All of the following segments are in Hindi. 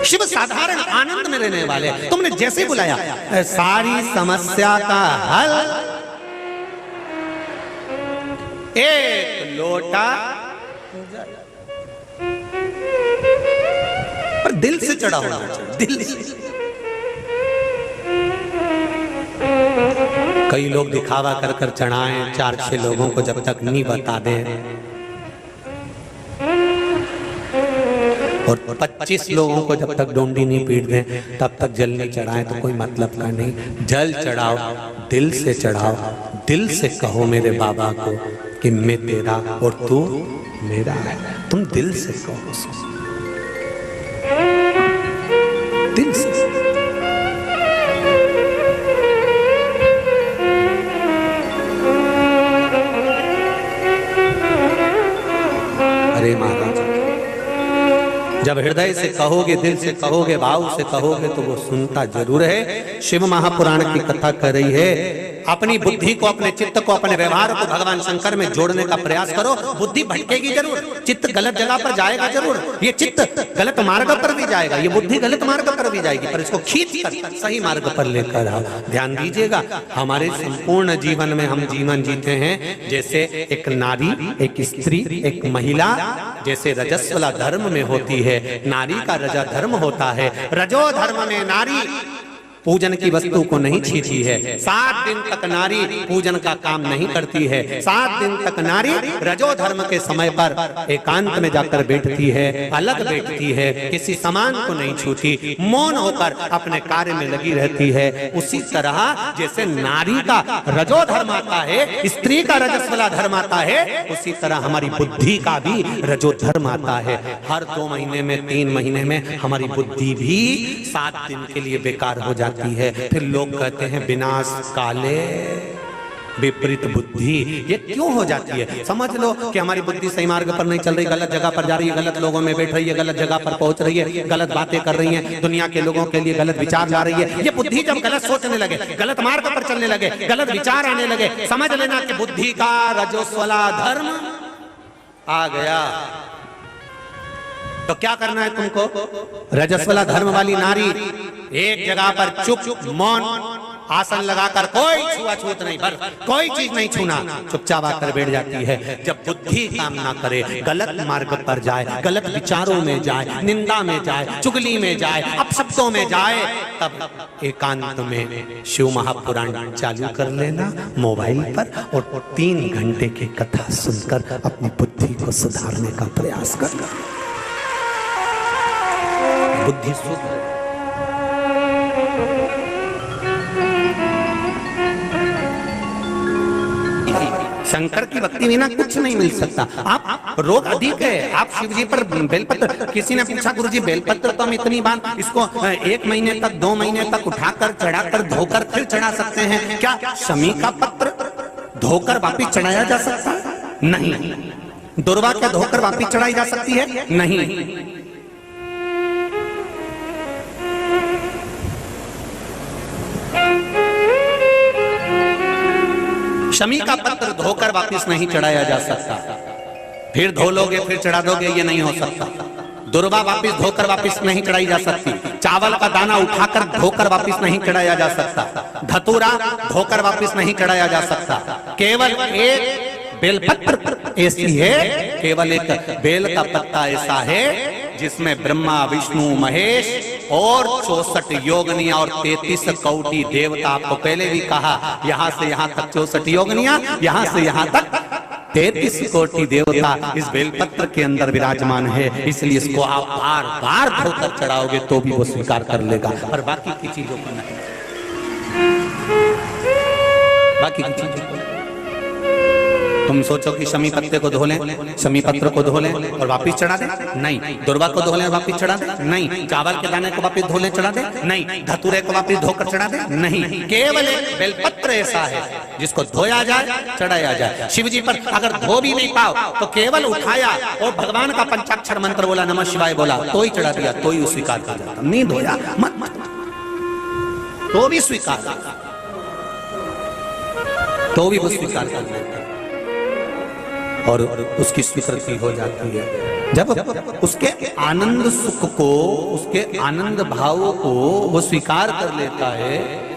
शिव साधारण आनंद में रहने वाले। तुमने जैसे बुलाया सारी समस्या का हल एक लोटा, पर दिल से चढ़ा होना चाहिए, दिल से। कई लोग दिखावा कर कर चढ़ाएं, 4-6 लोगों को जब तक नहीं बता दे, और 25 लोगों को जब तक डोंडी नहीं पीट दें तब तक जल नहीं चढ़ाएं तो कोई मतलब का नहीं। जल चढ़ाओ, दिल से चढ़ाओ, दिल से कहो मेरे बाबा को कि मैं तेरा और तू मेरा है। तुम दिल से कहो उसको, दिल से। अरे महाराज, जब हृदय से कहोगे, दिल से कहोगे, भाव से कहोगे तो वो सुनता जरूर है। शिव महापुराण की कथा कर रही है, अपनी बुद्धि को, अपने चित्त को, अपने व्यवहार को भगवान शंकर में जोड़ने का प्रयास करो। बुद्धि भटकेगी जरूर, चित्त गलत जगह पर जाएगा जरूर, ये चित्त गलत मार्ग पर भी जाएगा, ये बुद्धि गलत मार्ग पर भी जाएगी, पर इसको खींच कर सही मार्ग पर लेकर आओ। ध्यान दीजिएगा, हमारे संपूर्ण जीवन में हम जीवन जीते हैं जैसे एक नारी, एक स्त्री, एक महिला, जैसे रजस्वला धर्म में होती है, नारी का रजा धर्म होता है। रजो धर्म में नारी पूजन की वस्तु को नहीं छीती है। 7 दिन तक नारी पूजन का काम नहीं करती है। 7 दिन तक नारी रजो धर्म के समय पर एकांत में जाकर बैठती है, अलग बैठती है, किसी सामान को नहीं छूती, मौन होकर अपने कार्य में लगी रहती है। उसी तरह जैसे नारी का रजो धर्म आता है, स्त्री का रजस्वला धर्म आता है, उसी तरह हमारी बुद्धि का भी रजो धर्म आता है। हर 2 महीने में, 3 महीने में हमारी बुद्धि भी 7 दिन के लिए बेकार हो जाती है। फिर लोग कहते हैं विनाश काले विपरीत बुद्धि। ये क्यों हो जाती है? समझ लो कि हमारी बुद्धि सही मार्ग पर नहीं चल रही, गलत जगह पर जा रही है, गलत लोगों में बैठ रही है, गलत जगह पर पहुंच रही है, गलत बातें कर रही है, दुनिया के लोगों के लिए गलत विचार ला रही है। ये बुद्धि जब गलत सोचने लगे, गलत मार्ग पर चलने लगे, गलत विचार आने लगे, समझ लेना कि बुद्धि का रजस्वला धर्म आ गया। तो क्या करना है तुमको? रजस्वला धर्म वाली नारी एक जगह पर चुप मौन आसन लगाकर, कोई छुआछूत नहीं, पर कोई चीज नहीं छूना, चुपचाप आकर बैठ जाती है। जब बुद्धि काम ना करे, गलत मार्ग पर जाए, गलत विचारों में जाए, निंदा में जाए, चुगली में जाए, अपशब्दों में जाए, तब एकांत में शिव महापुराण चालू कर लेना मोबाइल पर और 3 घंटे की कथा सुनकर अपनी बुद्धि को सुधारने का प्रयास करना। बुद्धि शुद्ध। शंकर की भक्ति बिना कुछ नहीं मिल सकता। आप रोग अधिक है, आप शिव जी पर बेलपत्र, किसी ने पूछा गुरुजी बेलपत्र तो हम इतनी बार इसको 1 महीने तक, 2 महीने तक उठाकर, चढ़ाकर, धोकर फिर चढ़ा सकते हैं क्या? शमी का पत्र धोकर वापिस चढ़ाया जा सकता है? नहीं। दुर्वा क्या धोकर वापिस चढ़ाई जा सकती है? नहीं। शमी का पत्र धोकर वापिस नहीं चढ़ाया जा सकता। फिर धो लोगे फिर चढ़ा दोगे, ये नहीं हो सकता। दुर्वा वापिस धोकर वापिस नहीं चढ़ाई जा सकती। चावल का दाना उठाकर धोकर वापिस नहीं चढ़ाया जा सकता। धतूरा धोकर वापिस नहीं चढ़ाया जा सकता। केवल एक बेलपत्र ऐसी है, केवल एक बेल का पत्ता ऐसा है जिसमें ब्रह्मा, विष्णु, महेश और 64 योगनियां और 33 कौटी देवता, आपको पहले भी कहा, यहां से यहां तक 64 योगनियां, यहां से यहां तक 33 कोटि देवता इस बेलपत्र के अंदर विराजमान है। इसलिए इसको आप बार बार धोकर चढ़ाओगे तो भी वो स्वीकार कर लेगा, और बाकी की चीजों को नहीं। बाकी की चीजों को तुम सोचो कि शमी पत्ते को धो लें, शमी पत्र को धो लें और वापिस चढ़ा दें? नहीं। दुर्वा को धो लें और वापिस चढ़ा दें? नहीं। चावल के दाने को वापिस धो लें, चढ़ा दें? नहीं। धतूरे को वापिस धोकर चढ़ा दें? नहीं। केवल एक बेलपत्र ऐसा है जिसको धोया जाए, चढ़ाया जाए। शिव जी पर अगर धो भी नहीं पाओ तो केवल उठाया और भगवान का पंचाक्षर मंत्र बोला, नमः शिवाय बोला, तो ही चढ़ा दिया, तो ही स्वीकार कर जाता। नहीं धोया मत, तो भी स्वीकार, तो भी वो स्वीकार कर लेता। और उसकी स्वीकृति हो जाती है। जब उसके आनंद सुख को, उसके आनंद भाव को वो स्वीकार कर लेता है,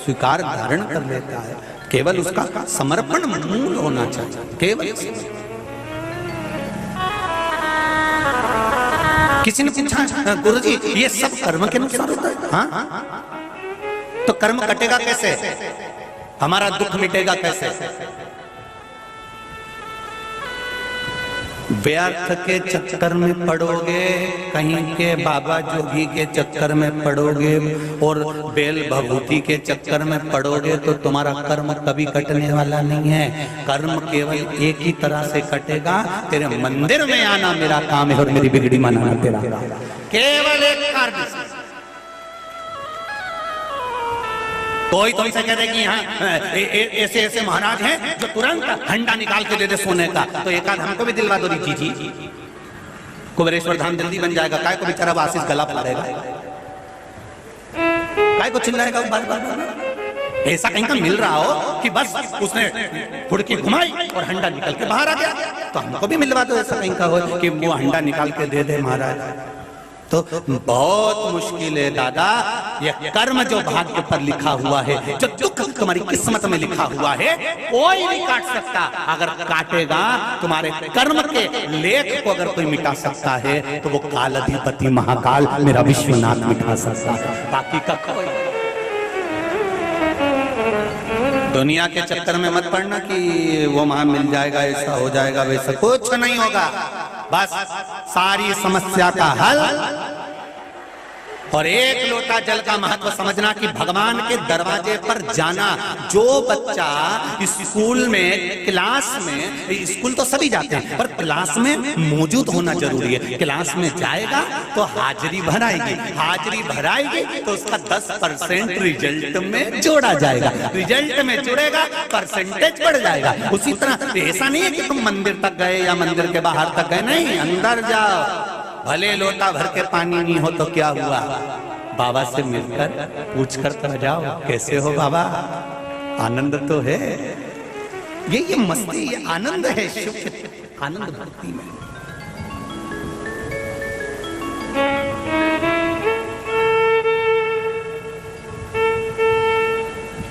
स्वीकार धारण कर लेता है, केवल उसका समर्पण मूल होना चाहिए, केवल। किसी ने पूछा गुरुजी ये सब कर्म के अनुसार होता है? हाँ, तो कर्म कटेगा कैसे, हमारा दुख मिटेगा कैसे? व्यर्थ के चक्कर में पड़ोगे, कहीं के बाबा जोगी के चक्कर में पड़ोगे और बेल भभूति के चक्कर में पड़ोगे तो तुम्हारा कर्म कभी कटने वाला नहीं है। कर्म केवल एक ही तरह से कटेगा, तेरे मंदिर में आना मेरा काम है और मेरी बिगड़ी मनाना तेरा, केवल एक कार्य। कोई तुमसे कह दे कि यहाँ ऐसे ऐसे महाराज हैं जो तुरंत हंडा निकाल के दे दे सोने का, तो एक आध हमको भी दिलवा दो जी। कुबेरेश्वर धाम जल्दी बन जाएगा, काय को बेचारा आशीष गला पड़ेगा, काय को चिल्लाएगा बार-बार? ऐसा कहीं का मिल रहा हो कि बस उसने फुड़की घुमाई और हंडा निकल के बाहर आ गया, तो हमको भी मिलवा दो। ऐसा कहीं का हो कि वो हंडा निकाल के दे दे महाराज, तो बहुत मुश्किल है दादा। ये कर्म जो भाग्य पर लिखा हुआ है, जो दुख तुम्हारी किस्मत में लिखा हुआ है, कोई नहीं काट सकता। अगर काटेगा तुम्हारे कर्म के लेख को अगर कोई मिटा सकता है तो वो काल अधिपति महाकाल मेरा विश्वनाथ मिटा सकता है, बाकी का कोई। दुनिया के चक्कर में मत पड़ना कि वो वहां मिल जाएगा, ऐसा हो जाएगा, वैसा कुछ नहीं होगा। बस सारी समस्या का हल और एक लोटा जल का महत्व समझना कि भगवान के दरवाजे पर जाना। जो बच्चा स्कूल में, क्लास में, स्कूल तो सभी जाते हैं पर क्लास में मौजूद होना जरूरी है। क्लास में जाएगा तो हाजिरी भराएगी, हाजिरी भराएगी तो उसका 10% रिजल्ट में जोड़ा जाएगा, रिजल्ट में जुड़ेगा परसेंटेज बढ़ जाएगा। उसी तरह ऐसा नहीं है कि तुम मंदिर तक गए या मंदिर के बाहर तक गए, नहीं, अंदर जाओ, भले लोटा भर के पानी नहीं हो तो क्या हुआ, बाबा से मिलकर पूछ कर तो जाओ, कैसे हो बाबा, आनंद तो है। ये मस्ती, ये आनंद है, सुख आनंद भक्ति में।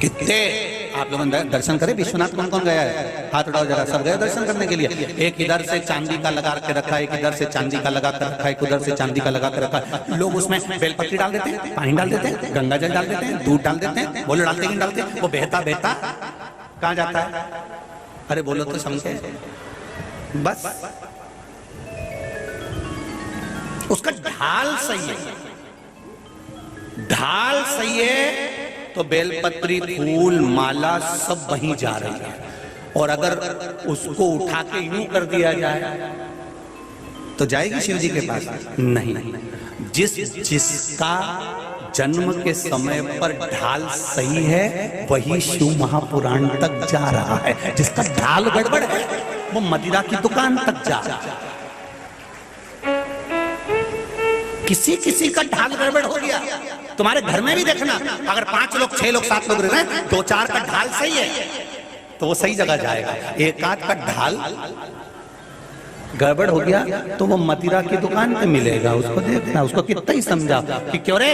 कितने आप लोगों ने दर्शन करे? विश्वनाथ कौन कौन गया है? हाथ उठाओ जरा, सब गए दर्शन करने के लिए? एक इधर से चांदी का लगा के रखा है, एक इधर से चांदी का लगा कर रखा है, एक उधर से चांदी का लगा कर रखा है। लोग उसमें बेलपत्ती डाल देते हैं, पानी डाल देते हैं, गंगा जल डाल देते हैं, दूध डाल देते हैं, बोलो डालते हैं डालते हैं, वो बहता बहता कहाँ जाता है? अरे बोलो तो समझे, बस उसका ढाल सही है, ढाल सही है तो बेलपत्री, फूल, माला सब वहीं जा रही है। और अगर उसको उठा के यूं कर दिया जाए तो जाएगी शिव जी के पास? नहीं। जिसका जन्म के समय पर ढाल सही है वही शिव महापुराण तक जा रहा है। जिसका ढाल गड़बड़ है वो मदिरा की दुकान तक जा रहा है। किसी किसी का ढाल गड़बड़ हो गया, तुम्हारे घर में भी देखना, अगर 5 लोग 6 लोग 7 लोग रह रहे हैं, 2-4 का ढाल सही है तो वो सही जगह जाएगा। एक आध का ढाल गड़बड़ हो गया तो वो मदिरा की दुकान पे मिलेगा। उसको देखना, उसको कितना ही समझा कि क्यों रे,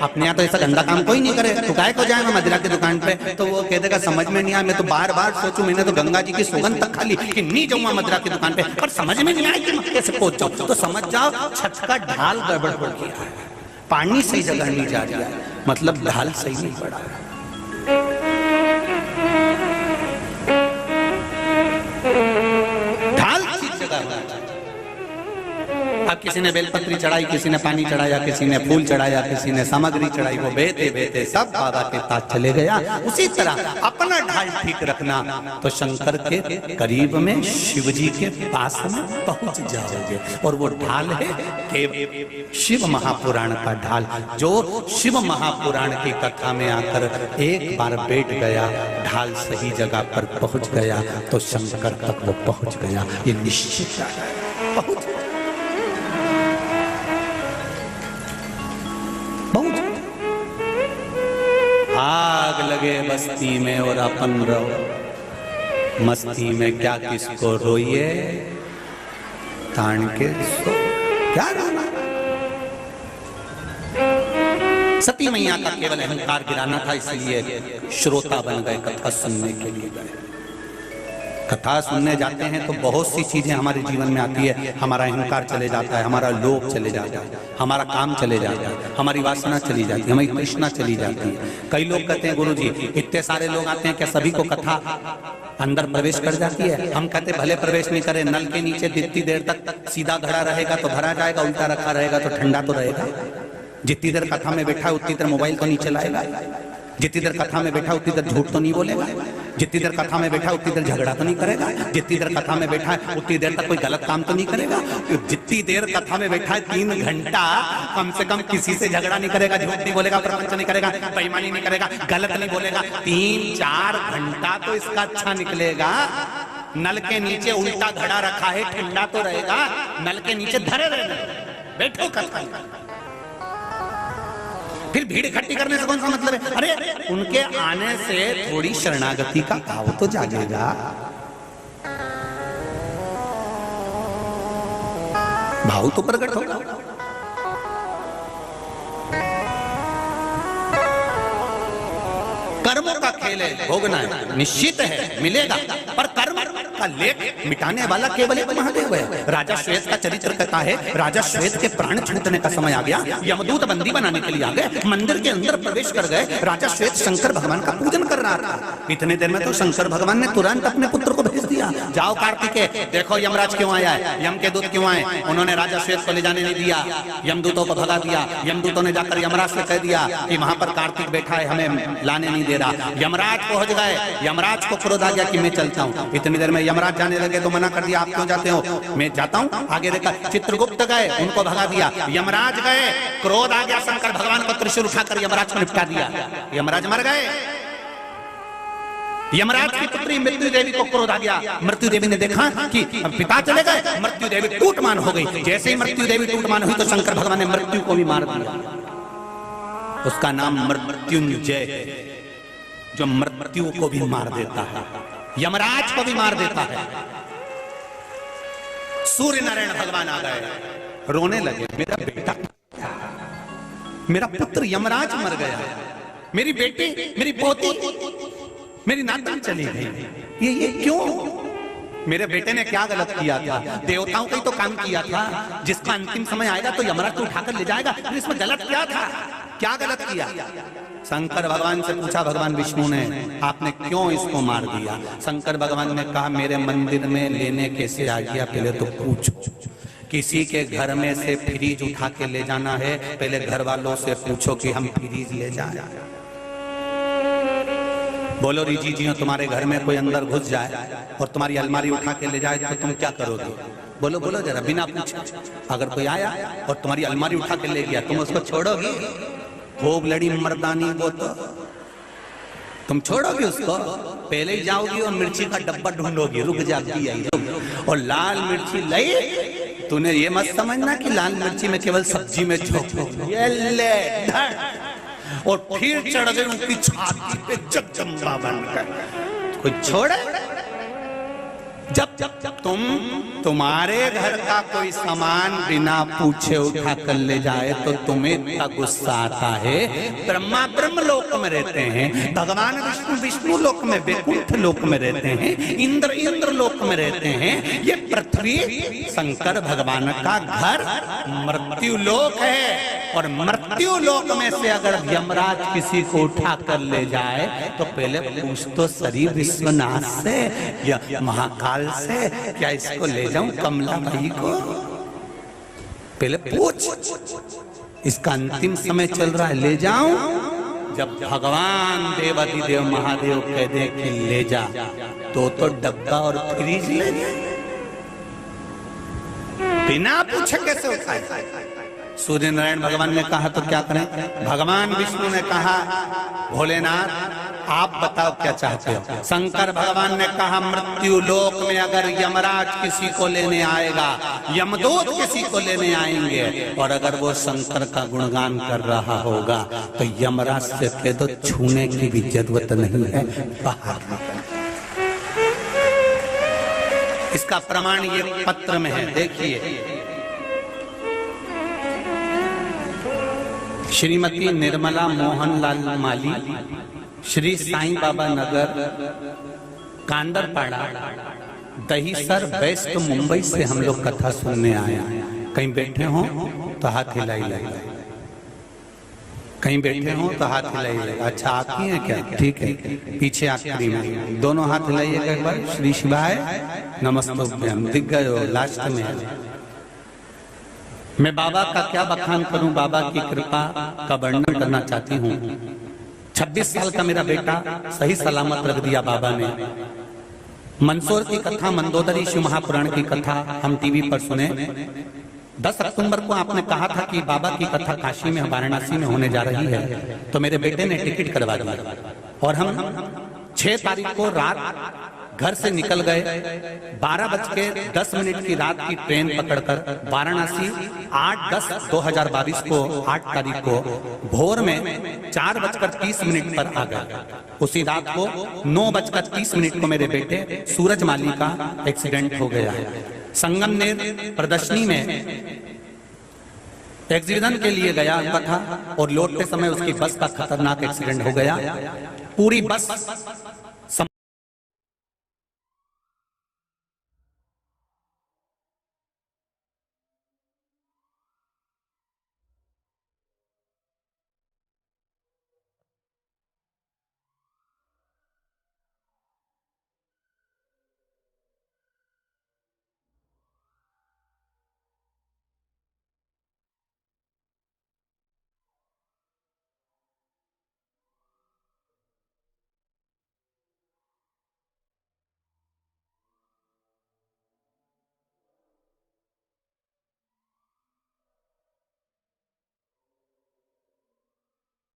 अपने यहाँ तो ऐसा गंदा काम कोई नहीं करे, तो काय को जाए मैं मदिरा की दुकान पे? तो वो कह देगा समझ में नहीं आया, मैं तो बार बार सोचूं, मैंने तो गंगा जी की सुगंध तक खाली कि नहीं जाऊंगा मदिरा की दुकान पे, पर समझ में नहीं आया कि मैं कैसे पहुंच जाऊं। तो समझ जाओ छत का ढाल गड़बड़ हो गया है, पानी सही जगह नहीं जा रहा है, मतलब ढाल सही नहीं पड़ा। ढाल ठीक जगह होना चाहिए। अब किसी ने बेलपत्री चढ़ाई, किसी ने पानी चढ़ाया, किसी ने फूल चढ़ाया, किसी ने सामग्री चढ़ाई, वो बहते बहते सब बाबा के पास चले गया। उसी तरह अपना ढाल ठीक रखना तो शंकर के करीब में, शिव जी के पास में पहुंच जाओगे। और वो ढाल है कि शिव महापुराण का ढाल, जो शिव महापुराण की कथा में आकर एक बार बैठ गया, ढाल सही जगह पर पहुंच गया तो शंकर तक वो पहुंच गया। ये निश्चित पहुंच आग लगे बस्ती में और अपन रहो मस्ती में, क्या किसको रोइए, तान के सो क्या गाना। सती मैया का केवल अहंकार गिराना था, इसलिए श्रोता बन गए, कथा सुनने के लिए गए। कथा सुनने जाते हैं तो बहुत सी चीजें हमारे जीवन में आती है, हमारा अहंकार चले जाता है, हमारा लोभ चले जाता है, हमारा काम चले जाता है, हमारी वासना चली जाती है, हमारी तृष्णा चली जाती है। कई लोग कहते हैं गुरुजी इतने सारे लोग आते हैं, क्या सभी को कथा अंदर प्रवेश कर जाती है? हम कहते भले प्रवेश नहीं करे, नल के नीचे जितनी देर तक सीधा घड़ा रहेगा तो भरा जाएगा, उल्टा रखा रहेगा तो ठंडा तो रहेगा। जितनी देर कथा में बैठा है उतनी देर मोबाइल तो नहीं चलाएगा, जितनी देर कथा में बैठा उतनी देर झूठ तो नहीं बोलेगा, जितनी देर कथा में बैठा उतनी देर झगड़ा तो नहीं करेगा, जितनी देर कथा में बैठा है उतनी देर तक कोई गलत काम तो नहीं करेगा। जितनी देर कथा में बैठा है 3 घंटा कम से कम किसी से झगड़ा नहीं करेगा, झूठ नहीं बोलेगा, प्रपंच नहीं करेगा, बेईमानी नहीं करेगा, गलत नहीं बोलेगा। 3-4 घंटा तो इसका अच्छा निकलेगा। नल के नीचे उल्टा घड़ा रखा है, ठंडा तो रहेगा, नल के नीचे धरे रहना, बैठो कथा। फिर भीड़ इकट्ठी करने से कौन सा मतलब है? अरे उनके आने से थोड़ी शरणागति का भाव तो जागेगा, भाव तो प्रकट होगा। कर्मों का खेल है, भोगना है, निश्चित है मिलेगा, पर कर्म का लेख मिटाने वाला केवल एक महादेव है। राजा श्वेत का चरित्र कहता है, राजा श्वेत के प्राण छूटने का समय आ गया, यमदूत बंदी बनाने के लिए आ गए, मंदिर के अंदर प्रवेश कर गए। राजा श्वेत शंकर भगवान का पूजन कर रहा था। इतने देर में तो शंकर भगवान ने तुरंत अपने पुत्र को भेज दिया, जाओ कार्तिकेय देखो यमराज क्यों आया है, यम के दूत क्यों आए। उन्होंने राजा श्वेत को ले जाने नहीं दिया, यमदूतों को भगा दिया। यमदूतों ने जाकर यमराज से कह दिया कि वहां पर कार्तिक बैठा है, हमें लाने नहीं दे रहा। यमराज पहुंच गए, यमराज को क्रोध आ गया कि मैं चलता हूं। इतनी देर में यमराज जाने लगे तो मना कर दिया, आप क्यों जाते हो, मैं जाता हूं। आगे देखा चित्रगुप्त गए, उनको भगा दिया। यमराज गए, क्रोध आ गया, शंकर भगवान को त्रिशूल उठाकर यमराज को निपटा दिया, यमराज मर गए। यमराज की पुत्री मृत्यु देवी को क्रोध आ गया। मृत्यु देवी ने देखा कि पिता चले गए, मृत्यु देवी टूटमान हो गई। जैसे ही मृत्यु देवी टूटमान हुई तो शंकर भगवान ने मृत्यु को भी मार दिया। उसका नाम मृत्युंजय, जो मृत्यु को भी मार देता है, यमराज को भी मार देता है। सूर्य नारायण भगवान आ गए, रोने लगे, मेरा बेटा, मेरा पुत्र यमराज मर गया, मेरी बेटी, मेरी पोती, मेरी नातन चली गई, ये क्यों? मेरे बेटे ने क्या गलत किया था? देवताओं का ही तो काम किया था, जिसका अंतिम समय आएगा तो यमराज को उठाकर ले जाएगा। फिर इसमें गलत क्या था, क्या गलत किया? शंकर भगवान से पूछा भगवान विष्णु ने, आपने क्यों इसको मार दिया? शंकर भगवान ने कहा, मेरे मंदिर में लेने कैसे आ गया, पहले तो पूछो। किसी के घर में से फ्रीज उठा के ले जाना है, पहले घर वालों से पूछो कि हम फ्रीज ले जाए। बोलो रीजी जी, तुम्हारे घर में कोई अंदर घुस जाए और तुम्हारी अलमारी उठा के ले जाए तो तुम क्या करोगे? बोलो बोलो जरा, बिना पूछे। अगर कोई आया और तुम्हारी अलमारी उठा के ले गया, तुम उसको छोड़ोगे? खूब लड़ी मर्दानी वो तो तुम छोड़ोगे उसको? पहले ही जाओगी और मिर्ची का डब्बा ढूंढोगी, रुक जाती है और लाल मिर्ची लाई। तूने ये मत समझना कि लाल मिर्ची में केवल सब्जी में झोंक, ये ले और फिर चढ़ गए उनकी छाती पे जगदम्बा बनकर। कोई छोड़े? जब तुम्हारे घर का कोई सामान बिना पूछे उठा कर ले जाए तो तुम्हें इतना गुस्सा आता है। ब्रह्मा ब्रह्म लोक में रहते हैं, भगवान विष्णु विष्णु लोक में, वैकुंठ लोक में रहते हैं, इंद्र इंद्र लोक में रहते हैं। ये पृथ्वी शंकर भगवान का घर मृत्यु लोक है। और मृत्यु लोक में से अगर यमराज किसी को उठा कर ले जाए तो पहले पूछ तो सरी विश्वनाथ से या महाकाल से, क्या इसको ले जाऊं कमला भाई को? पहले पूछ, इसका अंतिम समय चल रहा है, ले जाऊं? जब भगवान देवाधिदेव महादेव कह दे कि ले जा तो डब्बा और फ्रीज ले जाए, बिना पूछे कैसे उठाए? सूर्य नारायण भगवान ने कहा तो क्या करें? भगवान विष्णु ने कहा, भोलेनाथ आप बताओ क्या चाहते हो? शंकर भगवान ने कहा, मृत्यु लोक में अगर यमराज किसी को लेने आएगा, यमदूत किसी को लेने आएंगे, और अगर वो शंकर का गुणगान कर रहा होगा तो यमराज से कह दो छूने की भी जरूरत नहीं है, बाहर। इसका प्रमाण ये पत्र में है, देखिए। श्रीमती निर्मला मोहनलाल माली, श्री साईं बाबा नगर, कांदरपाड़ा, दहीसर वेस्ट, मुंबई से हम लोग कथा सुनने आए। कहीं बैठे हो तो हाथ हिलाई, कहीं बैठे हो तो हाथ हिलाइए। अच्छा आप ही हैं क्या? ठीक है, पीछे आखिरी में दोनों हाथ हिलाइएगा एक बार। श्री शिवाय नमस्तुभ्यम। दिख गए हो, लास्ट में। मैं बाबा का क्या बखान करूं, बाबा की कृपा का वर्णन करना चाहती हूं। 26 साल का मेरा बेटा सही सलामत रख दिया बाबा ने। मंदसौर की कथा, मंदोदरी शिव महापुराण की कथा हम टीवी पर सुने। 10 अक्टूबर को आपने कहा था कि बाबा की कथा काशी में, वाराणसी में होने जा रही है, तो मेरे बेटे ने टिकट करवा दिया और हम 6 तारीख को रात घर से निकल गए। 12:10 की रात की ट्रेन पकड़कर वाराणसी 8/10/2022 को 8 तारीख को भोर में 4:30 पर आ गए। उसी रात को 9:30 को मेरे बेटे सूरजमाली का एक्सीडेंट हो गया है। संगमनेर प्रदर्शनी में एग्जीबिशन के लिए गया था और लौटते समय उसकी बस का खतरनाक एक्सीडेंट हो गया। पूरी बस